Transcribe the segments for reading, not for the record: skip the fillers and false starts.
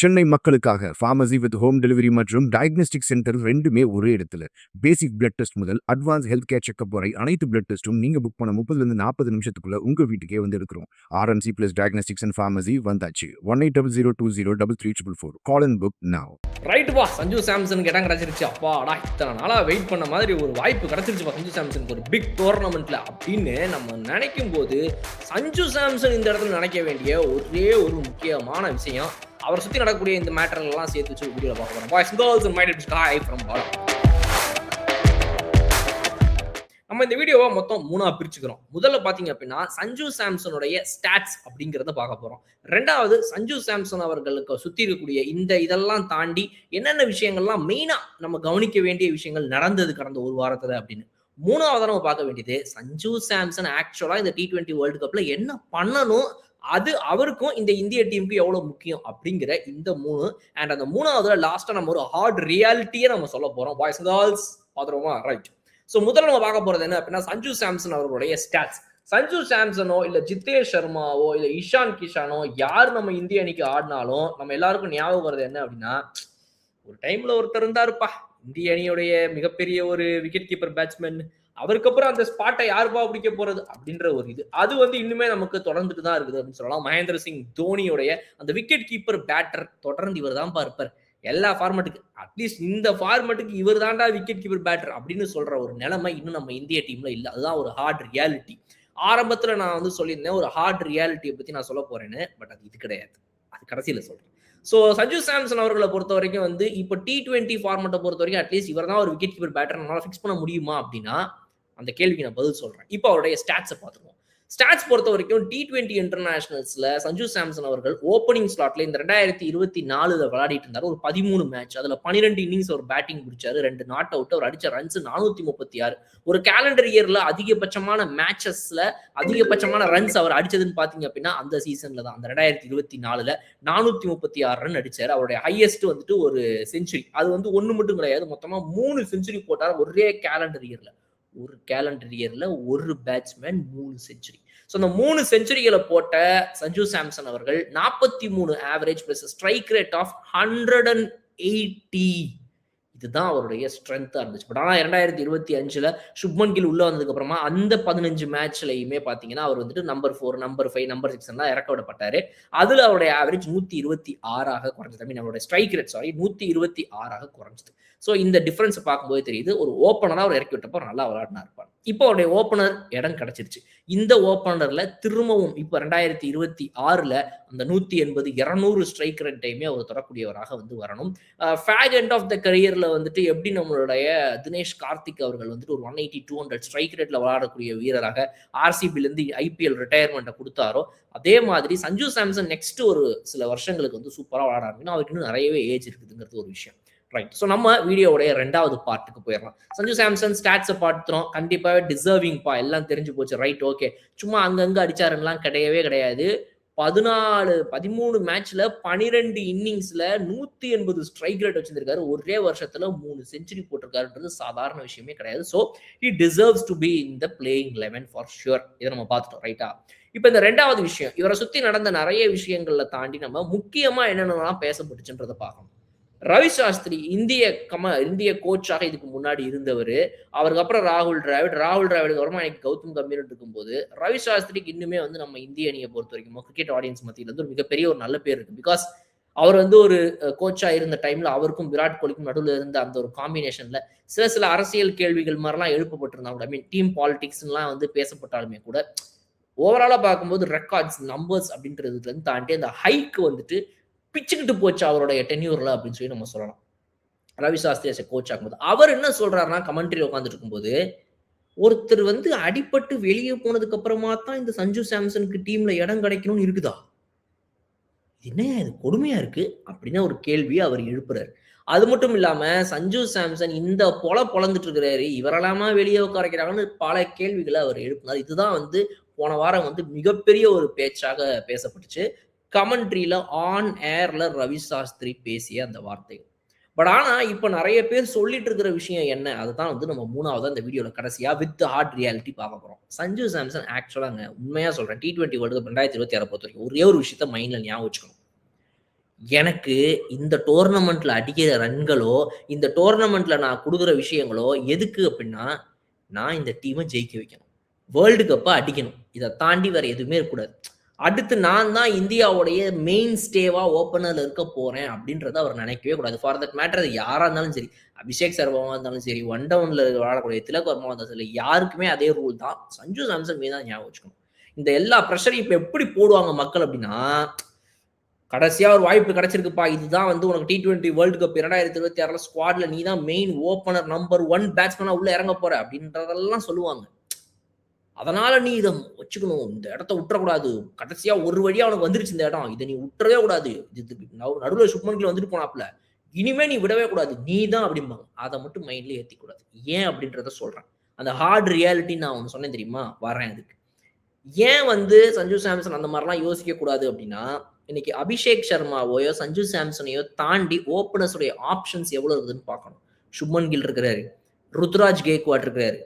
சென்னை மக்களுக்காக pharmacy with home delivery மற்றும் diagnostic centre ரெண்டுமே ஒரே இடத்துல. பேசிக் பிளட் டெஸ்ட் முதல் அட்வான்ஸ் ஹெல்த் கேர் செக்அப் வரை அனைத்து பிளட் டெஸ்ட்டும் நீங்க புக் பண்ண 30 நிமிஷத்துக்குள்ள உங்க வீட்டுக்கே வந்து எடுக்கிறோம். RMC plus diagnostics and pharmacy வந்தாச்சு. 1800203344. Call and book now. Right பா, சஞ்சு சாம்சனுக்கு இடம் கிடைச்சிருச்சு. அப்பாடா, இத்தனை நாளாக வெயிட் பண்ண மாதிரி ஒரு வாய்ப்பு கிடைச்சிருச்சுப்பா சஞ்சு சாம்சனுக்கு ஒரு பிக் டோர்னமெண்ட்ல அப்படின்னு நம்ம நினைக்கும் போது சஞ்சு சாம்சன் இந்த இடத்துல நினைக்க வேண்டிய ஒரே ஒரு முக்கியமான விஷயம், அவரை சுற்றி நடக்கக்கூடிய இந்த மேட்டர்லாம் சேர்த்து வச்சு வீடியோ பார்க்க போகிறோம். Boys and girls and my name is காய் ஃப்ரம் பாலம். நம்ம இந்த வீடியோவை மொத்தம் 3ஆ பிரிச்சுக்கிறோம். முதல்ல பார்த்தீங்க அப்படின்னா சஞ்சு சாம்சனுடைய ஸ்டாட்ஸ் அப்படிங்கிறத பார்க்க போகிறோம். ரெண்டாவது சஞ்சு சாம்சன் அவர்களுக்கு சுற்றி இருக்கக்கூடிய இதெல்லாம் தாண்டி என்னென்ன விஷயங்கள்லாம் மெயினாக நம்ம கவனிக்க வேண்டிய விஷயங்கள் நடந்தது கடந்த ஒரு வாரத்தில் அப்படின்னு. மூணாவது நம்ம பார்க்க வேண்டியது சஞ்சு சாம்சன் ஆக்சுவலாக இந்த T20 வேர்ல்டு கப்ல என்ன பண்ணணும், அது அவருக்கும் இந்த இந்திய டீமுக்கு எவ்வளவு முக்கியம் அப்படிங்கிற இந்த 3. அண்ட் அந்த மூணாவதுல லாஸ்டா நம்ம ஒரு ஹார்ட் ரியாலிட்டியை நம்ம சொல்ல போறோம். பாய்ஸ் அண்ட் கேர்ள்ஸ் பாத்துருவோமா? ரைட். ஸோ முதல்ல நம்ம பார்க்க போறது என்ன அப்படின்னா சஞ்சு சாம்சன் அவர்களுடைய ஸ்டாட்ஸ். சஞ்சு சாம்சனோ இல்ல ஜிதேஷ் சர்மாவோ இல்ல இஷான் கிஷானோ யார் நம்ம இந்திய அணிக்கு ஆடினாலும் நம்ம எல்லாருக்கும் ஞாபகம் வருது என்ன அப்படின்னா, ஒரு டைம்ல ஒருத்தர் இருந்தாருப்பா இந்திய அணியுடைய மிகப்பெரிய ஒரு விக்கெட் கீப்பர் பேட்ஸ்மேன், அவருக்கு அப்புறம் அந்த ஸ்பாட்டை யாருப்பா பிடிக்க போறது அப்படின்ற ஒரு இது அது இன்னுமே நமக்கு தொடர்ந்துட்டு தான் இருக்குது அப்படின்னு சொல்லலாம். மகேந்திர சிங் தோனியோடைய அந்த விக்கெட் கீப்பர் பேட்டர் தொடர்ந்து இவர் தான் இருப்பார் எல்லா ஃபார்மேட்டுக்கு. அட்லீஸ்ட் இந்த ஃபார்மேட்டுக்கு இவர் தாண்டா விக்கெட் கீப்பர் பேட்டர் அப்படின்னு சொல்ற ஒரு நிலைமை இன்னும் நம்ம இந்திய டீம்ல இல்லை. அதுதான் ஒரு ஹார்ட் ரியாலிட்டி. ஆரம்பத்துல நான் சொல்லியிருந்தேன் ஒரு ஹார்ட் ரியாலிட்டியை பத்தி நான் சொல்ல போறேன்னு, பட் அது இது கிடையாது, அது கடைசியில சொல்றேன். ஸோ சஞ்சு சாம்சன் அவர்களை பொறுத்த வரைக்கும் இப்போ T20 ஃபார்மேட்டை பொறுத்த வரைக்கும் அட்லீஸ்ட் இவர் தான் ஒரு விக்கெட் கீப்பர் பேட்டர் நம்மளால ஃபிக்ஸ் பண்ண முடியுமா அப்படின்னா அந்த கேள்விக்கு நான் பதில் சொல்றேன். இப்போ அவருடைய ஸ்டாட்ஸை பார்த்துருவோம். ஸ்டாட்ஸ் பொறுத்த வரைக்கும் T20 இன்டர்நேஷனல்ஸ்ல சஞ்சு சாம்சன் அவர்கள் ஓப்பனிங் ஸ்லாட்ல இந்த 2024 விளையாடிட்டு இருந்தாரு. ஒரு 13 மேட்ச், அதுல 12 இன்னிங்ஸ் அவர் பேட்டிங் பிடிச்சாரு, 2 நாட் அவுட், அவர் அடிச்ச ரன்ஸ் 436. ஒரு கேலண்டர் இயர்ல அதிகபட்சமான மேட்சஸ்ல அதிகபட்சமான ரன்ஸ் அவர் அடிச்சதுன்னு பாத்தீங்க அப்படின்னா அந்த சீசன்ல தான், அந்த 2024ல 436 ரன் அடிச்சாரு. அவருடைய ஹையஸ்ட் ஒரு செஞ்சுரி. அது ஒண்ணு மட்டும் கிடையாது, மொத்தமா 3 செஞ்சுரி போட்டார் ஒரே கேலண்டர் இயர்ல. ஒரு கேலண்டர் இயர்ல ஒரு பேட்ஸ்மேன் 3 செஞ்சுரி. ஸோ அந்த 3 செஞ்சுரிகளை போட்ட சஞ்சு சாம்சன் அவர்கள் 43 average plus strike rate of 180. இதுதான் அவருடைய ஸ்ட்ரென்த்தா இருந்துச்சு. பட் ஆனால் 2025ல சுப்மன் கில் உள்ள வந்ததுக்கு அப்புறமா அந்த 15 மேட்ச்லயுமே பாத்தீங்கன்னா அவர் நம்பர் 4, நம்பர் 5, நம்பர் 6 எல்லாம் இறக்க விடப்பட்டாரு. அதுல அவருடைய ஆவரேஜ் 126 குறைஞ்சது. ஐ மீன் அவருடைய ஸ்ட்ரைக் ரேட் 126 குறைஞ்சது. ஸோ இந்த டிஃபரன்ஸ் பார்க்கும்போது தெரியுது, ஒரு ஓப்பனரா அவர் இறக்கி விட்டப்போ நல்லா விளையாடினா இருப்பார். இப்போ அவருடைய ஓப்பனர் இடம் கிடைச்சிருச்சு. இந்த ஓப்பனர்ல திரும்பவும் இப்போ 2026ல அந்த 180, 200 ஸ்ட்ரைக் ரேட்டையுமே அவர் தொடக்கூடியவராக வரணும். ஃபேக் எண்ட் ஆஃப் த கரியர்ல எப்படி நம்மளுடைய தினேஷ் கார்த்திக் அவர்கள் ஒரு 180, 200 ஸ்ட்ரைக் ரேட்ல விளையாடக்கூடிய வீரராக RCBல இருந்து IPL ரிட்டையர்மெண்ட்டை கொடுத்தாரோ, அதே மாதிரி சஞ்சு சாம்சன் நெக்ஸ்ட் ஒரு சில வருஷங்களுக்கு சூப்பரா விளையாடுறாங்கன்னா அவருக்கு இன்னும் நிறையவே ஏஜ் இருக்குதுங்கிறது ஒரு விஷயம். ரைட். ஸோ நம்ம வீடியோடைய 2வது பார்ட்டுக்கு போயிடலாம். சஞ்சு சாம்சன் ஸ்டாட்ஸை பார்த்துறோம், கண்டிப்பாவே டிசர்விங்ப்பா, எல்லாம் தெரிஞ்சு போச்சு. Right, okay. சும்மா அங்கங்க அடிச்சாருலாம் கிடையவே கிடையாது. 13 மேட்ச்ல 12 இன்னிங்ஸ்ல 180 ஸ்ட்ரைக் ரேட் வச்சிருக்காரு. ஒரே வருஷத்துல 3 செஞ்சுரி போட்டிருக்காருன்றது சாதாரண விஷயமே கிடையாது. So he deserves to be in the playing 11 for sure. இதை நம்ம பார்த்துட்டோம். ரைட்டா? இப்போ இந்த 2வது விஷயம், இவரை சுத்தி நடந்த நிறைய விஷயங்கள்ல தாண்டி நம்ம முக்கியமா என்னென்னலாம் பேசப்பட்டுச்சுன்றதை பார்க்கணும். ரவி சாஸ்திரி இந்திய கோச்சாக இதுக்கு முன்னாடி இருந்தவர். அவருக்கு அப்புறம் ராகுல் டிராவிடுக்கு அப்புறமா எனக்கு கௌதம் கம்பீர் இருக்கும்போது ரவி சாஸ்திரிக்கு இன்னுமே நம்ம இந்திய அணியை பொறுத்த வரைக்கும் கிரிக்கெட் ஆடியன்ஸ் மத்தியில் ஒரு மிகப்பெரிய ஒரு நல்ல பேர் இருக்கு. பிகாஸ் அவர் ஒரு கோச்சா இருந்த டைம்ல அவருக்கும் விராட் கோலிக்கும் நடுவில் இருந்த அந்த ஒரு காம்பினேஷன்ல சில அரசியல் கேள்விகள் மாதிரிலாம் எழுப்பப்பட்டிருந்தாங்க. ஐ மீன் டீம் பாலிடிக்ஸ்லாம் பேசப்பட்டாலுமே கூட ஓவராலா பார்க்கும்போது ரெக்கார்ட்ஸ், நம்பர்ஸ் அப்படின்றதுல தாண்டி அந்த ஹைக்கு பிச்சுக்கிட்டு போச்சு அவருடைய டென்யூர்ல அப்படின்னு சொல்லி நம்ம சொல்லலாம். ரவி சாஸ்திரி கோச் ஆகும்போது அவர் என்ன சொல்றாருன்னா, கமெண்ட்ரி உட்காந்துட்டு இருக்கும்போது ஒருத்தர் அடிபட்டு வெளியே போனதுக்கு அப்புறமா தான் இந்த சஞ்சு சாம்சனுக்கு டீம்ல இடம் கிடைக்கணும்னு இருக்குதா? என்ன இது கொடுமையா இருக்கு அப்படின்னு ஒரு கேள்வியை அவர் எழுப்புறாரு. அது மட்டும் இல்லாம சஞ்சு சாம்சன் இந்த பொழந்துட்டு இருக்கிறாரு, இவரெல்லாமா வெளியே உட்காரைக்கிறாங்கன்னு பல கேள்விகளை அவர் எழுப்பினார். இதுதான் போன வாரம் மிகப்பெரிய ஒரு பேச்சாக பேசப்பட்டுச்சு. கமெண்ட்ரியில ஆன் ஏர்ல ரவி சாஸ்திரி பேசிய அந்த வார்த்தைகள். பட் ஆனா இப்ப நிறைய பேர் சொல்லிட்டு இருக்கிற விஷயம் என்ன, அதுதான் நம்ம 3வது அந்த வீடியோல கடைசியா வித் ஹார்ட் ரியாலிட்டி பார்க்க போறோம். சஞ்சு சாம்சன் ஆக்சுவலாங்க உண்மையா சொல்றேன், T20 வேர்ல்டு கப் 2026 பொறுத்த வரைக்கும் ஒரே ஒரு விஷயத்த மைண்ட்ல ஞாபகம் வச்சுக்கணும். எனக்கு இந்த டோர்னமெண்ட்ல அடிக்கிற ரன்களோ, இந்த டோர்னமெண்ட்ல நான் குடுக்குற விஷயங்களோ எதுக்கு அப்டின்னா, நான் இந்த டீம ஜெயிக்க வைக்கணும். வேர்ல்டு கப்ப அடிக்கணும். இத தாண்டி வேற எதுவுமே இருக்கக்கூடாது. அடுத்து நான் தான் இந்தியாவுடைய மெயின் ஸ்டேவா ஓப்பனர்ல இருக்க போறேன் அப்டின்றத அவர் நினைக்கவே கூடாது. ஃபார் தட் மேட்டர் அது யாரா இருந்தாலும் சரி. அபிஷேக் சர்மாவா இருந்தாலும் சரி, ஒன் டவுன்ல விளையாடக்கூடிய திலக் வர்மாவா இருந்தாலும் சரி, யாருக்குமே அதே ரூல் தான். சஞ்சு சாம்சன் மீது தான் ஞாபகம் வச்சுக்கணும். இந்த எல்லா பிரஷரையும் இப்ப எப்படி போடுவாங்க மக்கள் அப்டின்னா, கடைசியா ஒரு வாய்ப்பு கிடைச்சிருக்குப்பா. இதுதான் வந்து உனக்கு T20 வேர்ல்ட் கப் 2026ல ஸ்குவாட்ல நீ தான் மெயின் ஓப்பனர் நம்பர் 1 பேட்ஸ்மேனா உள்ள இறங்க போற அப்படின்றதெல்லாம் சொல்லுவாங்க. அதனால நீ இத வச்சுக்கணும். இந்த இடத்த விட்டுறக்கூடாது. கடைசியா ஒரு வழியா அவனுக்கு வந்துருச்சு இந்த இடம். இத நீ விட்டுறவே கூடாது. இது நடுவுல சுப்மன் கில் வந்துட்டு போனாப்ல. இனிமே நீ விடவே கூடாது. நீ தான் அப்படிம்பாங்க. அத மட்டும் மைண்ட்ல ஏத்திக்க கூடாது. ஏன் அப்படின்றத சொல்றேன். அந்த ஹார்ட் ரியாலிட்டி நான் ஒண்ணு சொன்னேன் தெரியுமா? வரேன் அதுக்கு. ஏன் வந்து சஞ்சு சாம்சன் அந்த மாரிலாம் யோசிக்க கூடாது அப்டின்னா, இன்னைக்கு அபிஷேக் சர்மாவையோ, சஞ்சு சாம்சனையோ தாண்டி ஓப்பனர்ஸ் உடைய ஆப்ஷன்ஸ் எவ்வளோ இருக்குதுன்னு பார்க்கணும். சுப்மன் கில் இருக்கிறாரு. ருத்துராஜ் கெய்க்வாட் இருக்கிறாரு.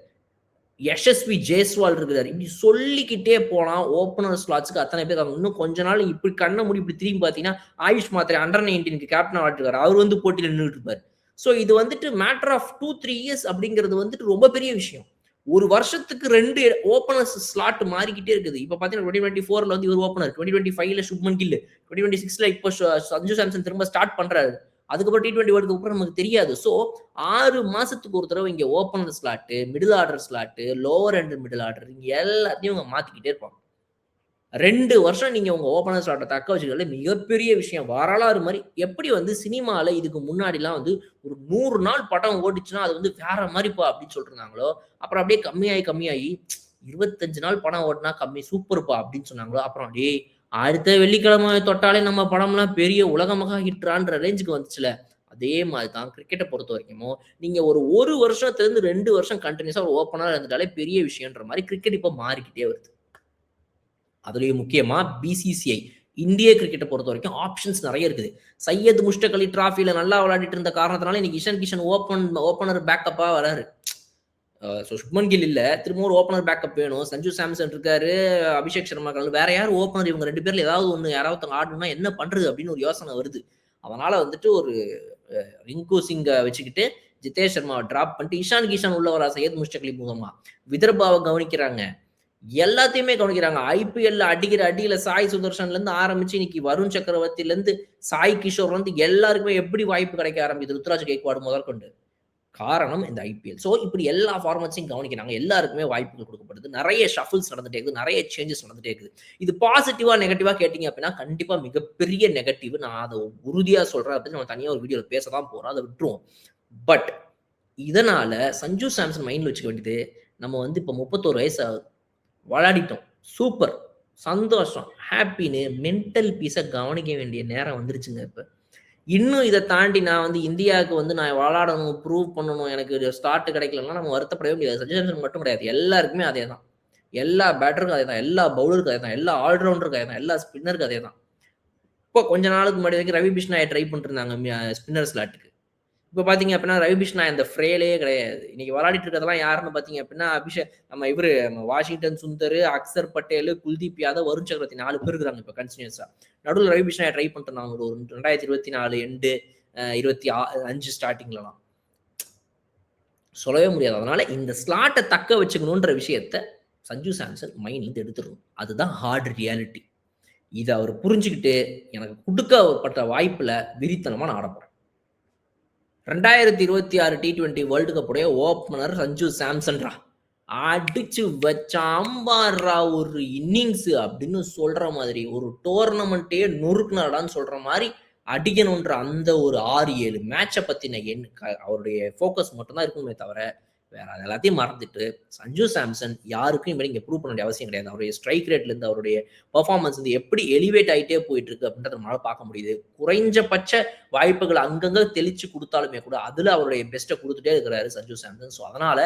யஷஸ்வி ஜெய்ஸ்வால் இருக்கிறாரு. இப்படி சொல்லிக்கிட்டே போனா ஓப்பனர் ஸ்லாட்ஸ்க்கு அத்தனை பேர் இருக்காங்க. இன்னும் கொஞ்ச நாள் இப்படி கண்ண மூடி இப்படி திரும்பி பார்த்தீங்கன்னா, ஆயுஷ் மாத்ரே அண்டர் 19க்கு கேப்டனா ஆடிருக்காரு. அவர் வந்து போட்டியில நின்னுட்டு இருப்பாரு. ஸோ இது வந்துட்டு மேட்டர் ஆஃப் 2, 3 இயர்ஸ் அப்படிங்கிறது வந்துட்டு ரொம்ப பெரிய விஷயம். ஒரு வருஷத்துக்கு 2 ஓப்பனர்ஸ் ஸ்லாட் மாறிக்கிட்டே இருக்குது. இப்ப பார்த்தீங்கன்னா 2024ல வந்து இவர் ஓப்பனர், 2025ல சுப்மன் கில், 2026ல இப்போ சஞ்சு சாம்சன் திரும்ப ஸ்டார்ட் பண்றாரு. அதுக்கப்புறம் T20 வேர்ல்ட் கப் அப்புறம் நமக்கு தெரியாது. ஸோ 6 மாசத்துக்கு ஒரு தடவ இங்க opener slot, middle order slot, lower and middle order இங்க எல்லாத்தையும் இவங்க மாத்திக்கிட்டே இருப்பாங்க. 2 வருஷம் நீங்க உங்க ஓப்பனர் ஸ்லாட்ட தக்க வச்சுக்கிறதுல மிகப்பெரிய விஷயம். வரலாறு மாரி எப்படி வந்து சினிமால இதுக்கு முன்னாடிலாம் வந்து ஒரு 100 நாள் படம் ஓடுச்சுன்னா, அது வந்து வேற மாரிப்பா அப்படின்னு சொல்லிட்டு இருந்தாங்களோ, அப்புறம் அப்படியே கம்மியாயி 25 நாள் படம் ஓடுனா கம்மி சூப்பர்ப்பா அப்படின்னு சொன்னாங்களோ, அப்புறம் டேய் அடுத்த வெள்ளிக்கிழமை தொட்டாலே நம்ம படம்லாம் பெரிய உலக மகா ஹிட்ரான்ற ரேஞ்சுக்கு வந்துச்சுல. அதே மாரி தான் கிரிக்கெட்ட பொறுத்தவரைக்கும், நீங்க ஒரு 1 வருஷத்துலருந்து 2 வருஷம் கன்டினியூஸா ஒரு ஓப்பனரா இருந்துட்டாலே பெரிய விஷயம்ன்ற மாரி கிரிக்கெட் இப்ப மாறிக்கிட்டே வருது. அதுலயும் முக்கியமா பிசிசிஐ இந்திய கிரிக்கெட்ட பொறுத்தவரைக்கும் ஆப்ஷன்ஸ் நெறைய இருக்குது. சையத் முஷ்டக் அலி டிராஃபில நல்லா விளையாடிட்டு இருந்த காரணத்தினால இன்னைக்கு இஷான் கிஷன் ஓப்பனர் பேக்கப்பா வராரு. சுப்மன் கில் இல்ல. திரும்ப ஒரு ஓப்பனர் பேக்கப் வேணும். சஞ்சு சாம்சன் இருக்காரு. அபிஷேக் சர்மா இருக்காரு. வேற யார் ஓப்பனர் இவங்க 2 பேர்ல ஏதாவது ஒண்ணு யாராவது ஒருத்தவங்க ஆடணும்னா என்ன பண்றது அப்படின்னு ஒரு யோசனை வருது. அதனால வந்துட்டு ஒரு ரிங்கு சிங்க வச்சுக்கிட்டு ஜிதேஷ் சர்மாவ டிராப் பண்ணிட்டு இஷான் கிஷன் உள்ள வரா சையத் முஷ்டக் அலி மூலமா. விதர்பாவ கவனிக்கிறாங்க. எல்லாத்தையுமே கவனிக்கிறாங்க. ஐபிஎல்ல அடிக்கிற அடியில சாய் சுதர்ஷன்லேருந்து ஆரம்பிச்சு இன்னைக்கு வருண் சக்கரவர்த்திலேருந்து சாய் கிஷோர்லேருந்து எல்லாருக்குமே எப்படி வாய்ப்பு கிடைக்க ஆரம்பிக்குது ருத்துராஜ் கெய்க்வாட் முதற்கொண்டு. காரணம் இந்த ஐபிஎல். ஸோ இப்படி எல்லா ஃபார்மட்ஸையும் கவனிக்கிறாங்க. எல்லாருக்குமே வாய்ப்புகள் குடுக்கப்படுது. நெறைய ஷஃபிள்ஸ் நடந்துட்டே இருக்குது. நெறைய சேஞ்சஸ் நடந்துட்டே இருக்குது. இது பாசிட்டிவா, நெகட்டிவா கேட்டீங்க அப்படின்னா, கண்டிப்பா மிகப்பெரிய நெகட்டிவ். நான் அத உறுதியா சொல்றேன். அத பத்தி நம்ம தனியா ஒரு வீடியோல பேச தான் போறோம். அத விட்டுருவோம். பட் இதனால சஞ்சு சாம்சன் மைண்ட்ல வச்சுக்க வேண்டியது, நம்ம வந்து இப்ப 31 வயசு ஆகுது. விளையாடிட்டோம். சூப்பர். சந்தோஷம். ஹேப்பின்னு மென்டல் பீஸ கவனிக்க வேண்டிய நேரம் வந்துருச்சுங்க இப்ப. இன்னும் இத தாண்டி நான் வந்து இந்தியாவுக்கு வந்து நான் விளையாடணும், ப்ரூவ் பண்ணணும், எனக்கு ஸ்டார்ட் கிடைக்கலன்னா நம்ம வருத்தப்படவே முடியாது. சஞ்சு சாம்சன் மட்டும் கிடையாது. எல்லாருக்குமே அதே தான். எல்லா பேட்டருக்கும் அதே தான். எல்லா பவுலருக்கும் அதே தான். எல்லா ஆல்ரவுண்டருக்கும் அதே தான். எல்லா ஸ்பின்னருக்கும் அதே தான். இப்போ கொஞ்ச நாளுக்கு முன்னாடி வரைக்கும் ரவி பிஷ்னாய ட்ரை பண்ணிட்டு இருந்தாங்க ஸ்பின்னர் ஸ்லாட்டுக்கு. இப்ப பார்த்தீங்க அப்படின்னா, ரவி பிஷ்ணா இந்த ஃப்ரேலயே கிடையாது. இன்னைக்கு விளையாடிட்டு இருக்கிறதெல்லாம் யாருன்னு பார்த்தீங்க அப்படின்னா, நம்ம வாஷிங்டன் சுந்தர், அக்சர் பட்டேல், குல்தீப் யாதவ், வருண் சக்கரவர்த்தி 4 பேர் இருக்கிறாங்க இப்ப கன்டினியூஸா. நடுவுல ரவி பிஷ்ணாய ட்ரை பண்ணிட்டு இருந்தாங்க ஒரு 2024 எண்டு 25 ஸ்டார்ட்டிங்லலாம். சொல்லவே முடியாது. அதனால இந்த ஸ்லாட்ட தக்க வச்சுக்கணுன்ற விஷயத்த சஞ்சு சாம்சன் மைண்ட்லருந்து எடுத்துறணும். அதுதான் ஹார்ட் ரியாலிட்டி. இத அவர் புரிஞ்சுகிட்டு, எனக்கு குடுக்கப்பட்ட வாய்ப்புல வெறித்தனமா நான் ஆடப்போறேன். 2026 T20 வேர்ல்டு கப்புடைய ஓப்பனர் சஞ்சு சாம்சன்ரா. அடிச்சு வச்சாம்பார்ரா ஒரு இன்னிங்ஸ் அப்படின்னு சொல்ற மாதிரி, ஒரு டோர்னமெண்ட்டே நொறுக்குனாடான்னு சொல்ற மாரி அடிக்கணுன்ற அந்த ஒரு 6, 7 மேட்ச பத்தின அவருடைய ஃபோக்கஸ் மட்டும் தான் இருக்குமே தவிர, வேற அது எல்லாத்தையும் மறந்துட்டு, சஞ்சு சாம்சன் யாருக்கும் இனிமேல் இங்க ப்ரூவ் பண்ண வேண்டிய அவசியம் கிடையாது. அவருடைய ஸ்ட்ரைக் ரேட்லேருந்து, அவருடைய பெர்ஃபார்மன்ஸ் வந்து எப்படி எலிவேட் ஆயிட்டே போயிட்டு இருக்கு அப்படின்றத நம்மளால பார்க்க முடியுது. குறைஞ்சபட்ச வாய்ப்புகள் அங்கங்க தெளிச்சு குடுத்தாலுமே கூட, அதுல அவருடைய பெஸ்ட்ட குடுத்துட்டே இருக்கிறாரு சஞ்சு சாம்சன். ஸோ அதனால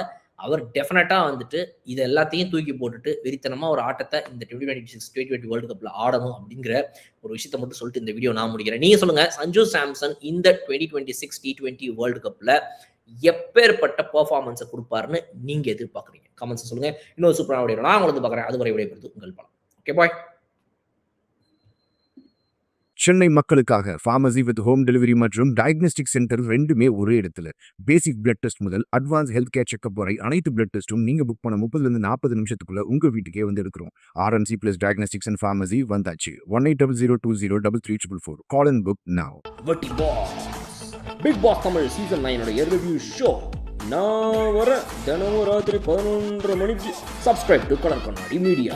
அவர் டெஃபினட்டா வந்துட்டு இது எல்லாத்தையும் தூக்கி போட்டுட்டு வெறித்தனமா ஒரு ஆட்டத்த இந்த 2026 T20 வேர்ல்டு கப்ல ஆடணும் அப்படிங்கிற ஒரு விஷயத்த மட்டும் சொல்லிட்டு இந்த வீடியோ நான் முடிக்கிறேன். நீங்க சொல்லுங்க, சஞ்சு சாம்சன் இந்த 2026 T20 வேர்ல்டு கப்ல எப்பேற்பட்ட பெர்ஃபார்மன்ஸ குடுப்பாருன்னு நீங்க எதிர்பார்க்குறீங்க? கமெண்ட்ஸ்ல சொல்லுங்க. இன்னொரு சூப்பரான வீடியோல நான் உங்கள வந்து பார்க்குறேன். அதுவரை விடைபெறுவது உங்கள் பலம். Okay bye. சென்னை மக்களுக்காக ஃபார்மசி வித் ஹோம் டெலிவரி மற்றும் டயக்னோஸ்டிக் சென்டர் ரெண்டுமே ஒரே இடத்துல. பேசிக் பிளட் டெஸ்ட் முதல் அட்வான்ஸ் ஹெல்த் கேர் செக்அப் வரை அனைத்து பிளட் டெஸ்ட்டும் நீங்க புக் பண்ண 30 நிமிஷத்துக்குள்ள உங்க வீட்டுக்கே வந்து எடுக்கிறோம். RMC plus diagnostics and pharmacy வந்தாச்சு. 1800203344. Call and book now. வட்டி boss Bigg Boss Tamil season 9 review show நான் வர தினமும் ராத்திரி 11:30 மணிக்கு. Subscribe to colour Kannadi media.